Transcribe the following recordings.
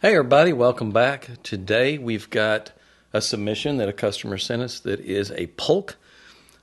Hey everybody, welcome back. Today we've got a submission that a customer sent us that is a Polk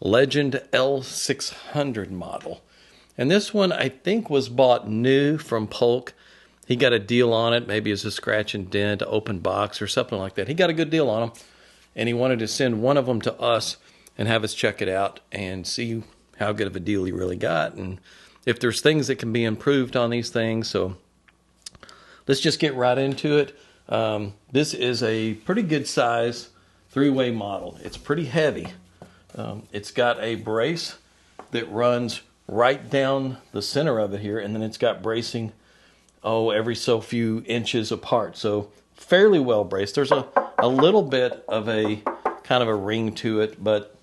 Legend L600 model. And this one I think was bought new from Polk. He got a deal on it, maybe it's a scratch and dent, open box or something like that. He got a good deal on them and he wanted to send one of them to us and have us check it out and see how good of a deal he really got and if there's things that can be improved on these things. So let's just get right into it. This is a pretty good size three-way model. It's pretty heavy. It's got a brace that runs right down the center of it here, and then it's got bracing, every so few inches apart. So fairly well braced. There's a little bit of a kind of a ring to it, but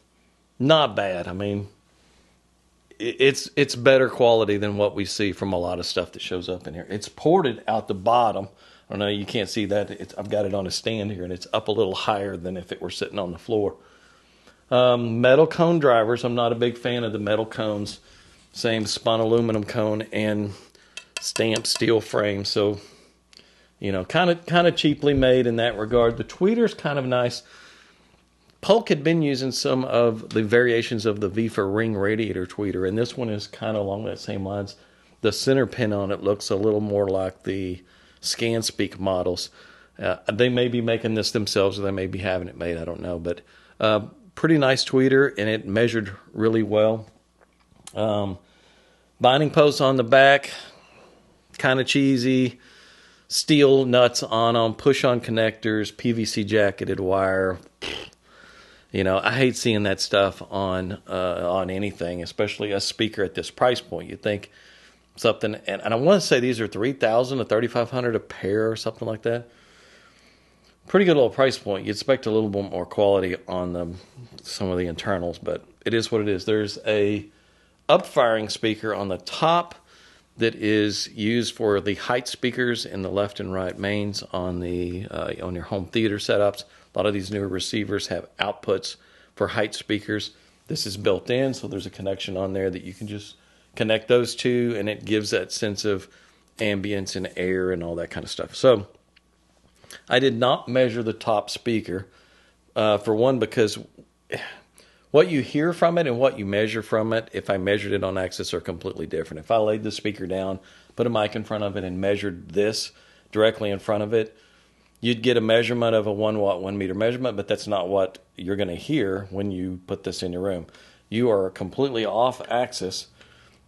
not bad. I mean, it's better quality than what we see from a lot of stuff that shows up in here. It's ported out the bottom. I don't know, you can't see that. I've got it on a stand here, and it's up a little higher than if it were sitting on the floor. Metal cone drivers. I'm not a big fan of the metal cones. Same spun aluminum cone and stamped steel frame. So, you know, kind of cheaply made in that regard. The tweeter's kind of nice. Polk had been using some of the variations of the VIFA ring radiator tweeter, and this one is kind of along that same lines. The center pin on it looks a little more like the ScanSpeak models. They may be making this themselves, or they may be having it made. I don't know, but pretty nice tweeter, and it measured really well. Binding posts on the back, kind of cheesy. Steel nuts on them, push-on connectors, PVC jacketed wire. You know, I hate seeing that stuff on anything, especially a speaker at this price point. You'd think something, and I want to say these are $3,000 to $3,500 a pair or something like that. Pretty good little price point. You'd expect a little bit more quality on some of the internals, but it is what it is. There's a up-firing speaker on the top that is used for the height speakers in the left and right mains on your home theater setups. A lot of these newer receivers have outputs for height speakers. This is built in, so there's a connection on there that you can just connect those to, and it gives that sense of ambience and air and all that kind of stuff. So I did not measure the top speaker, for one, because what you hear from it and what you measure from it, if I measured it on Axis, are completely different. If I laid the speaker down, put a mic in front of it, and measured this directly in front of it, you'd get a measurement of a 1 watt, 1 meter measurement, but that's not what you're going to hear when you put this in your room. You are completely off axis,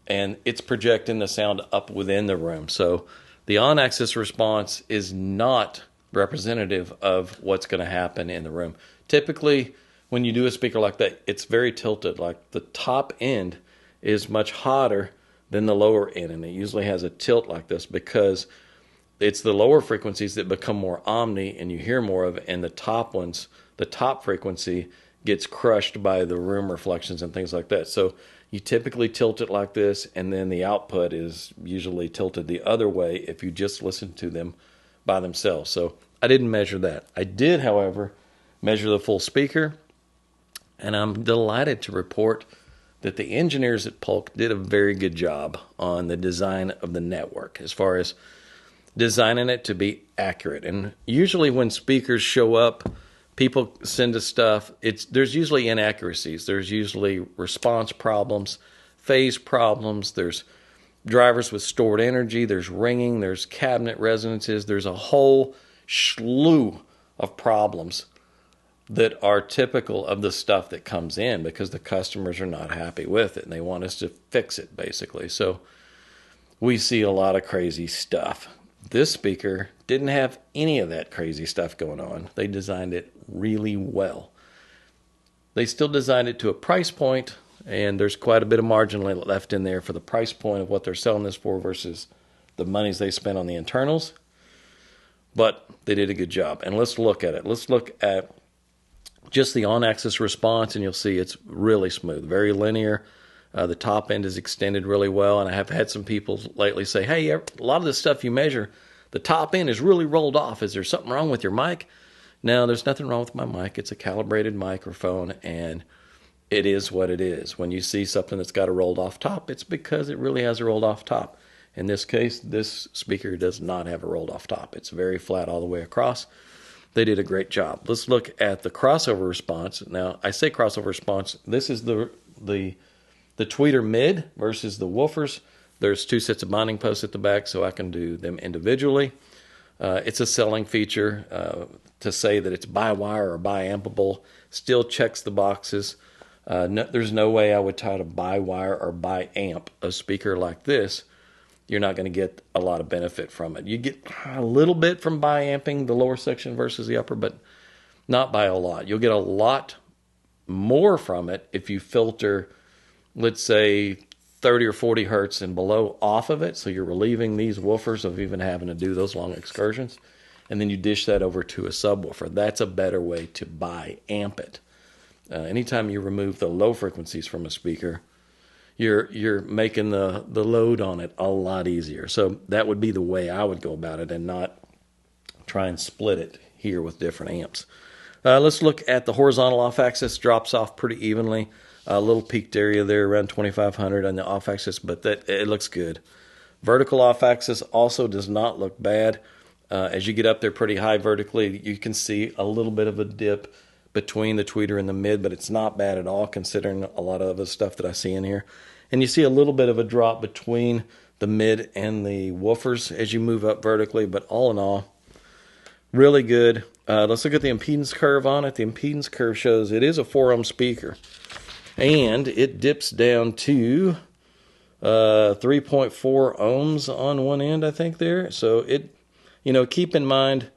and it's projecting the sound up within the room. So the on-axis response is not representative of what's going to happen in the room. Typically, when you do a speaker like that, it's very tilted. Like the top end is much hotter than the lower end, and it usually has a tilt like this because it's the lower frequencies that become more omni and you hear more of it, and the top ones, the top frequency gets crushed by the room reflections and things like that. So you typically tilt it like this, and then the output is usually tilted the other way if you just listen to them by themselves. So I didn't measure that. I did, however, measure the full speaker, and I'm delighted to report that the engineers at Polk did a very good job on the design of the network as far as designing it to be accurate. And usually when speakers show up, people send us stuff. There's usually inaccuracies. There's usually response problems, phase problems. There's drivers with stored energy. There's ringing. There's cabinet resonances. There's a whole slew of problems that are typical of the stuff that comes in because the customers are not happy with it and they want us to fix it, basically. So we see a lot of crazy stuff. This speaker didn't have any of that crazy stuff going on. They designed it really well. They still designed it to a price point, and there's quite a bit of margin left in there for the price point of what they're selling this for versus the monies they spent on the internals. But they did a good job. And let's look at it. Let's look at just the on-axis response, and you'll see it's really smooth, very linear. The top end is extended really well, and I have had some people lately say, hey, a lot of the stuff you measure, the top end is really rolled off. Is there something wrong with your mic? No, there's nothing wrong with my mic. It's a calibrated microphone, and it is what it is. When you see something that's got a rolled off top, it's because it really has a rolled off top. In this case, this speaker does not have a rolled off top. It's very flat all the way across. They did a great job. Let's look at the crossover response. Now, I say crossover response. This is the tweeter mid versus the woofers. There's 2 sets of bonding posts at the back, so I can do them individually. It's a selling feature to say that it's bi-wire or bi-ampable. Still checks the boxes. There's no way I would try to bi-wire or bi-amp a speaker like this. You're not going to get a lot of benefit from it. You get a little bit from bi-amping the lower section versus the upper, but not by a lot. You'll get a lot more from it if you filter, let's say, 30 or 40 hertz and below off of it, so you're relieving these woofers of even having to do those long excursions, and then you dish that over to a subwoofer. That's a better way to bi-amp it. Anytime you remove the low frequencies from a speaker, you're making the load on it a lot easier. So that would be the way I would go about it, and not try and split it here with different amps. Let's look at the horizontal off-axis. Drops off pretty evenly. A little peaked area there around 2500 on the off-axis, but it looks good. Vertical off-axis also does not look bad. As you get up there pretty high vertically, you can see a little bit of a dip between the tweeter and the mid, but it's not bad at all considering a lot of the stuff that I see in here. And you see a little bit of a drop between the mid and the woofers as you move up vertically, but all in all, really good. Let's look at the impedance curve on it. The impedance curve shows it is a 4-ohm speaker, and it dips down to 3.4 ohms on one end, I think there. So keep in mind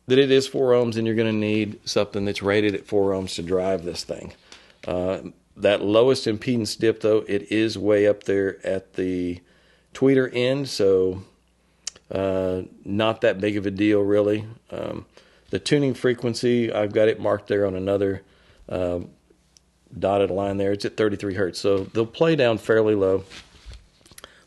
that it is 4 ohms, and you're going to need something that's rated at 4 ohms to drive this thing. That lowest impedance dip, though, it is way up there at the tweeter end, so not that big of a deal, really. The tuning frequency, I've got it marked there on another dotted line there. It's at 33 hertz, so they'll play down fairly low.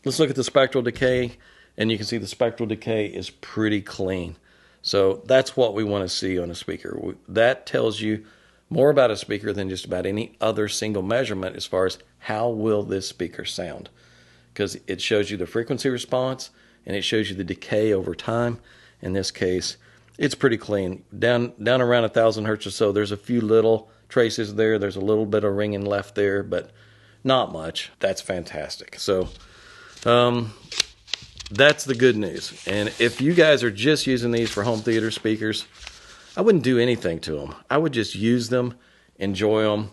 Let's look at the spectral decay, and you can see the spectral decay is pretty clean. So that's what we want to see on a speaker. That tells you more about a speaker than just about any other single measurement as far as how will this speaker sound. Because it shows you the frequency response, and it shows you the decay over time. In this case, it's pretty clean. Down around 1,000 hertz or so, there's a few little traces there. There's a little bit of ringing left there, but not much. That's fantastic. So that's the good news. And if you guys are just using these for home theater speakers, I wouldn't do anything to them. I would just use them, enjoy them.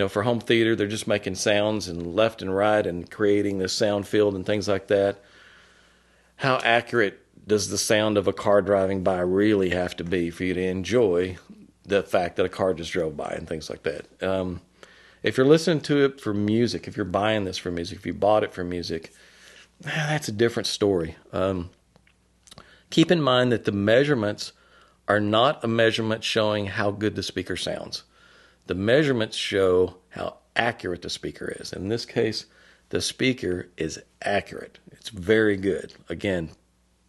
For home theater, they're just making sounds and left and right and creating this sound field and things like that. How accurate does the sound of a car driving by really have to be for you to enjoy the fact that a car just drove by and things like that? If you're listening to it for music, if you're buying this for music, if you bought it for music, that's a different story. Keep in mind that the measurements are not a measurement showing how good the speaker sounds. The measurements show how accurate the speaker is. In this case, the speaker is accurate. It's very good. Again,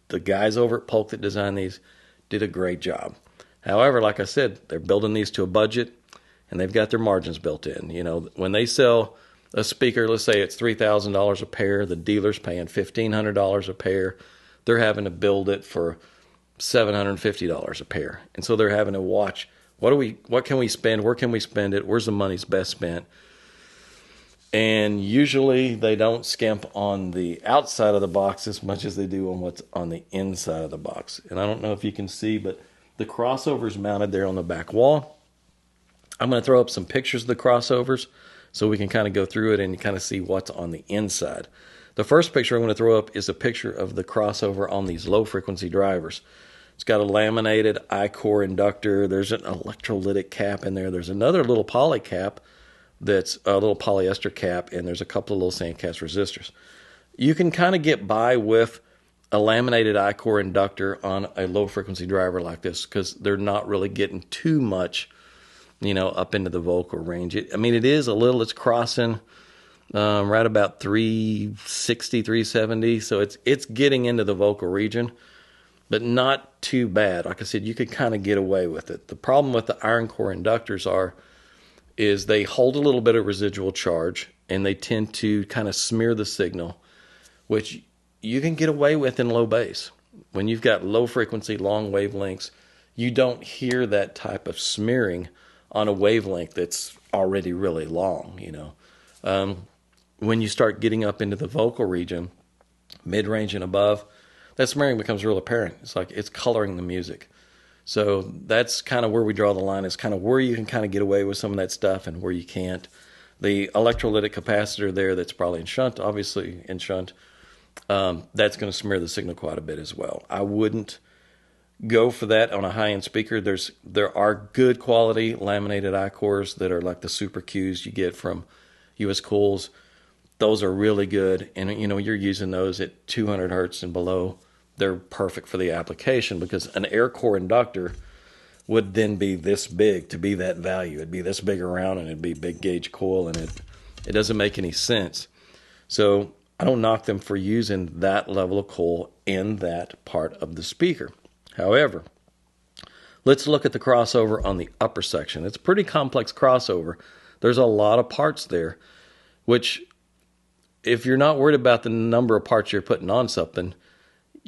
the guys over at Polk that designed these did a great job. However, like I said, they're building these to a budget, and they've got their margins built in. When they sell a speaker, let's say it's $3,000 a pair, the dealer's paying $1,500 a pair. They're having to build it for $750 a pair. And so they're having to watch, what can we spend? Where can we spend it? Where's the money's best spent? And usually they don't skimp on the outside of the box as much as they do on what's on the inside of the box. And I don't know if you can see, but the crossover's mounted there on the back wall. I'm going to throw up some pictures of the crossovers so we can kind of go through it and kind of see what's on the inside. The first picture I'm going to throw up is a picture of the crossover on these low frequency drivers. It's got a laminated I-core inductor. There's an electrolytic cap in there. There's another little poly cap that's a little polyester cap, and there's a couple of little sandcast resistors. You can kind of get by with a laminated I-core inductor on a low frequency driver like this because they're not really getting too much, up into the vocal range. It is a little, it's crossing right about 360, 370, so it's getting into the vocal region, but not too bad. Like I said, you could kind of get away with it. The problem with the iron core inductors is they hold a little bit of residual charge, and they tend to kind of smear the signal, which you can get away with in low bass. When you've got low frequency, long wavelengths, you don't hear that type of smearing on a wavelength that's already really long, you know. When you start getting up into the vocal region, mid-range and above, that smearing becomes real apparent. It's like it's coloring the music. So that's kind of where we draw the line, is kind of where you can kind of get away with some of that stuff and where you can't. The electrolytic capacitor there that's probably in shunt, obviously in shunt, that's going to smear the signal quite a bit as well. I wouldn't go for that on a high-end speaker. There are good quality laminated I-cores that are like the Super Qs you get from US Cools. Those are really good, and you know, you're using those at 200 hertz and below. They're perfect for the application, because an air core inductor would then be this big to be that value. It'd be this big around, and it'd be big gauge coil, and it doesn't make any sense. So I don't knock them for using that level of coil in that part of the speaker. However, let's look at the crossover on the upper section. It's a pretty complex crossover. There's a lot of parts there, which, if you're not worried about the number of parts you're putting on something,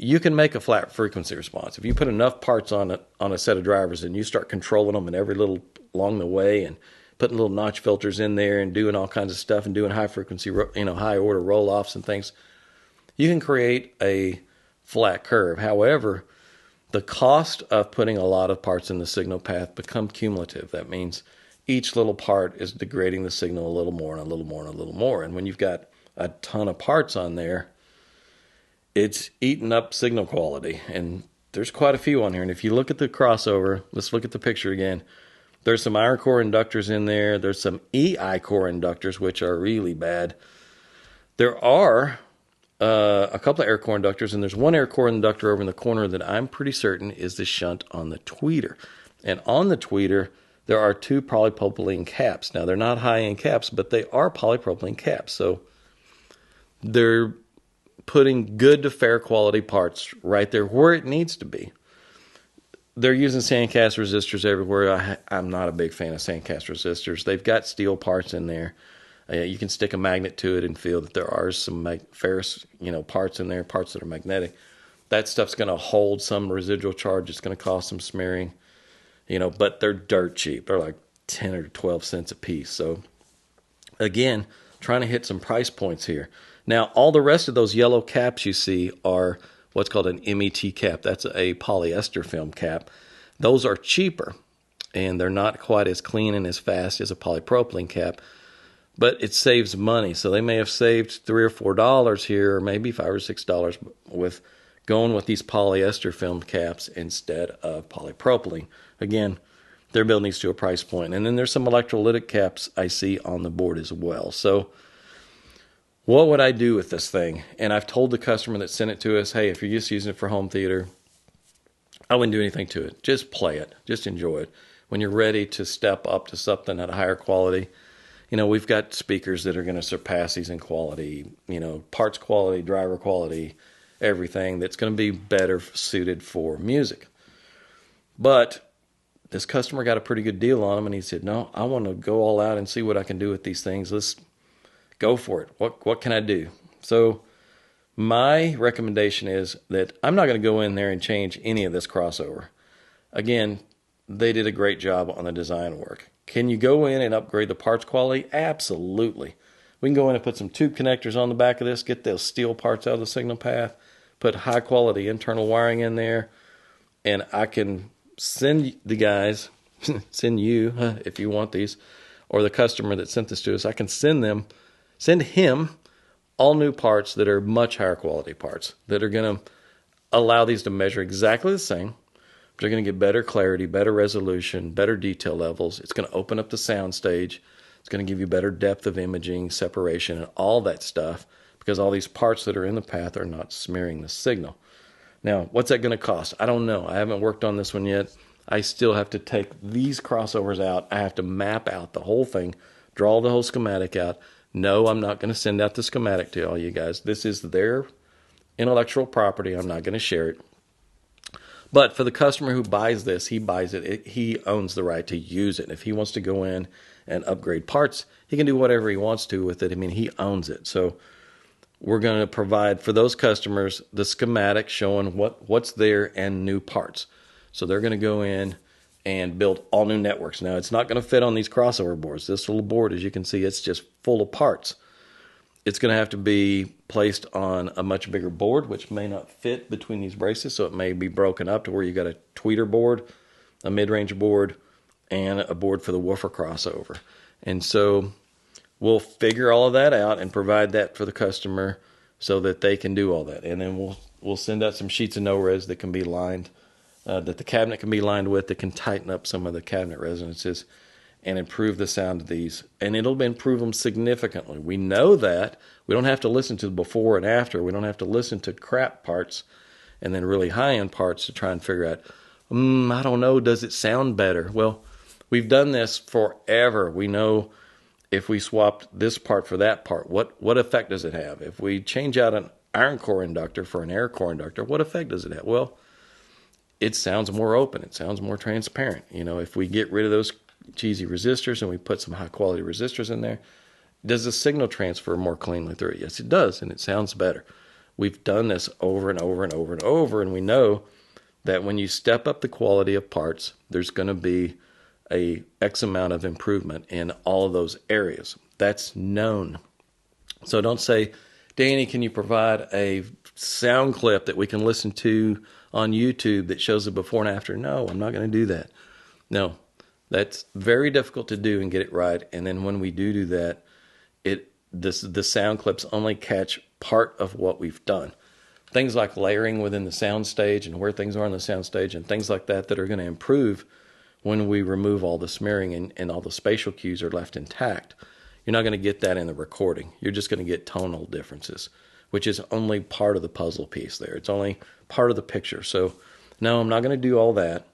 you can make a flat frequency response. If you put enough parts on a set of drivers and you start controlling them in every little along the way and putting little notch filters in there and doing all kinds of stuff and doing high frequency, high order roll-offs and things, you can create a flat curve. However, the cost of putting a lot of parts in the signal path become cumulative. That means each little part is degrading the signal a little more and a little more and a little more. And when you've got a ton of parts on there, it's eating up signal quality. And there's quite a few on here. And if you look at the crossover, let's look at the picture again. There's some iron core inductors in there. There's some EI core inductors, which are really bad. There are a couple of air core inductors, and there's one air core inductor over in the corner that I'm pretty certain is the shunt on the tweeter. And on the tweeter, there are two polypropylene caps. Now, they're not high-end caps, but they are polypropylene caps. So they're putting good to fair quality parts right there where it needs to be. They're using sandcast resistors everywhere. I'm not a big fan of sandcast resistors. They've got steel parts in there. You can stick a magnet to it and feel that there are some ferrous, parts in there, parts that are magnetic. That stuff's going to hold some residual charge. It's going to cause some smearing, but they're dirt cheap. They're like 10 or 12 cents a piece. So again, trying to hit some price points here. Now, all the rest of those yellow caps you see are what's called an MET cap. That's a polyester film cap. Those are cheaper, and they're not quite as clean and as fast as a polypropylene cap, but it saves money. So they may have saved $3 or $4 here, or maybe $5 or $6 with going with these polyester film caps instead of polypropylene. Again, they're building these to a price point. And then there's some electrolytic caps I see on the board as well. So what would I do with this thing? And I've told the customer that sent it to us, hey, if you're just using it for home theater, I wouldn't do anything to it. Just play it. Just enjoy it. When you're ready to step up to something at a higher quality, we've got speakers that are going to surpass these in quality, parts quality, driver quality, everything that's going to be better suited for music. But this customer got a pretty good deal on them, and he said, no, I want to go all out and see what I can do with these things. Let's go for it. What can I do? So my recommendation is that I'm not going to go in there and change any of this crossover. Again, they did a great job on the design work. Can you go in and upgrade the parts quality? Absolutely. We can go in and put some tube connectors on the back of this, get those steel parts out of the signal path, put high quality internal wiring in there, and I can send the guys, send you, if you want these, or the customer that sent this to us, I can send him all new parts that are much higher quality parts that are going to allow these to measure exactly the same. They're going to get better clarity, better resolution, better detail levels. It's going to open up the sound stage. It's going to give you better depth of imaging, separation, and all that stuff, because all these parts that are in the path are not smearing the signal. Now, what's that going to cost? I don't know. I haven't worked on this one yet. I still have to take these crossovers out. I have to map out the whole thing, draw the whole schematic out. No, I'm not going to send out the schematic to all you guys. This is their intellectual property. I'm not going to share it. But for the customer who buys this, he buys it. He owns the right to use it. If he wants to go in and upgrade parts, he can do whatever he wants to with it. I mean, he owns it. So we're going to provide for those customers the schematic showing what's there and new parts. So they're going to go in and build all new networks. Now, it's not going to fit on these crossover boards. This little board, as you can see, it's just full of parts. It's going to have to be placed on a much bigger board, which may not fit between these braces, so it may be broken up to where you got a tweeter board, a mid-range board, and a board for the woofer crossover. And so we'll figure all of that out and provide that for the customer so that they can do all that. And then we'll send out some sheets of no-res that can be lined, that the cabinet can be lined with, that can tighten up some of the cabinet resonances and improve the sound of these. And it'll improve them significantly. We know that. We don't have to listen to the before and after. We don't have to listen to crap parts and then really high-end parts to try and figure out, I don't know, does it sound better? Well, we've done this forever. We know if we swapped this part for that part, what effect does it have? If we change out an iron core inductor for an air core inductor, what effect does it have? Well, it sounds more open. It sounds more transparent. You know, if we get rid of those cheesy resistors and we put some high quality resistors in there, does the signal transfer more cleanly through it? Yes, it does, and it sounds better. We've done this over and over and over and over, and we know that when you step up the quality of parts, there's going to be a X amount of improvement in all of those areas. That's known. So don't say, Danny, can you provide a sound clip that we can listen to on YouTube that shows the before and after? No, I'm not going to do that. No, that's very difficult to do and get it right. And then when we do that, the sound clips only catch part of what we've done. Things like layering within the sound stage and where things are in the sound stage and things like that are going to improve when we remove all the smearing and all the spatial cues are left intact. You're not going to get that in the recording. You're just going to get tonal differences, which is only part of the puzzle piece there. It's only part of the picture. So, no, I'm not going to do all that.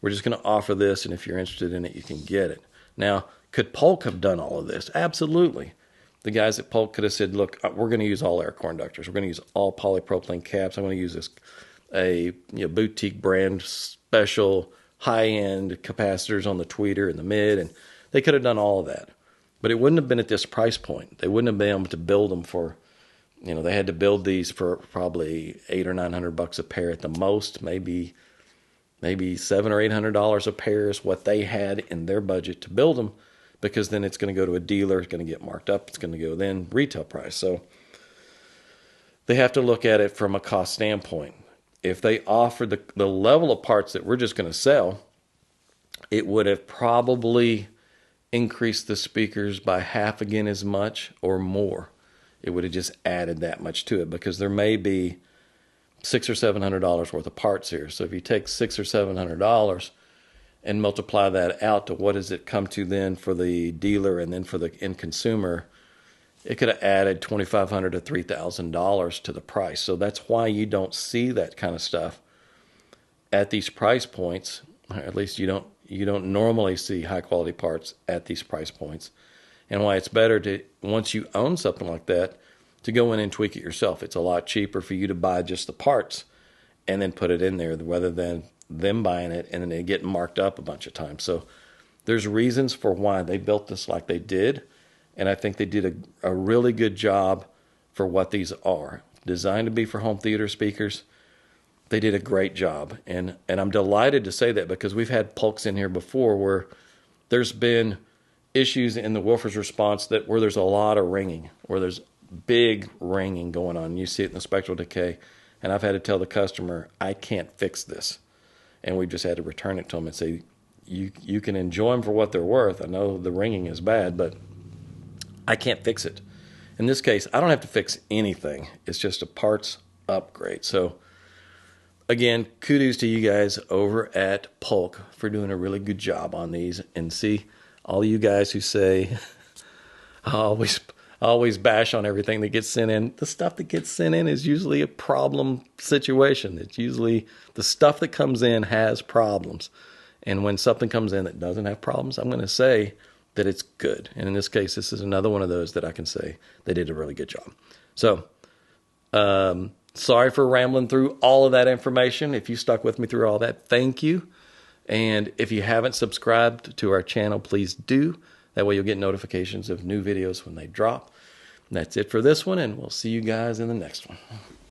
We're just going to offer this, and if you're interested in it, you can get it. Now, could Polk have done all of this? Absolutely. The guys at Polk could have said, look, we're going to use all air core inductors. We're going to use all polypropylene caps. I'm going to use this boutique brand special high-end capacitors on the tweeter and the mid, and they could have done all of that. But it wouldn't have been at this price point. They wouldn't have been able to build them for, they had to build these for probably $800 or $900 a pair at the most, maybe $700 or $800 a pair is what they had in their budget to build them, because then it's going to go to a dealer, it's going to get marked up, it's going to go then retail price. So they have to look at it from a cost standpoint. If they offered the level of parts that we're just going to sell, it would have probably increased the speakers by half again as much or more. It would have just added that much to it, because there may be $600 or $700 worth of parts here. So if you take $600 or $700 and multiply that out to what does it come to then for the dealer and then for the end consumer, it could have added $2,500 to $3,000 to the price. So that's why you don't see that kind of stuff at these price points. Or at least you don't normally see high quality parts at these price points. And why it's better to, once you own something like that, to go in and tweak it yourself. It's a lot cheaper for you to buy just the parts and then put it in there rather than them buying it and then it getting marked up a bunch of times. So there's reasons for why they built this like they did, and I think they did a really good job for what these are. Designed to be for home theater speakers, they did a great job. And I'm delighted to say that, because we've had Polks in here before where there's been issues in the woofer's response where there's a lot of ringing, where there's big ringing going on. You see it in the spectral decay, and I've had to tell the customer, I can't fix this. And we just had to return it to them and say, you can enjoy them for what they're worth. I know the ringing is bad, but I can't fix it. In this case, I don't have to fix anything. It's just a parts upgrade. So again, kudos to you guys over at Polk for doing a really good job on these. And see, all you guys who say, I always bash on everything that gets sent in. The stuff that gets sent in is usually a problem situation. It's usually the stuff that comes in has problems. And when something comes in that doesn't have problems, I'm going to say that it's good. And in this case, this is another one of those that I can say they did a really good job. So, sorry for rambling through all of that information. If you stuck with me through all that, thank you. And if you haven't subscribed to our channel, please do. That way you'll get notifications of new videos when they drop. That's it for this one, and we'll see you guys in the next one.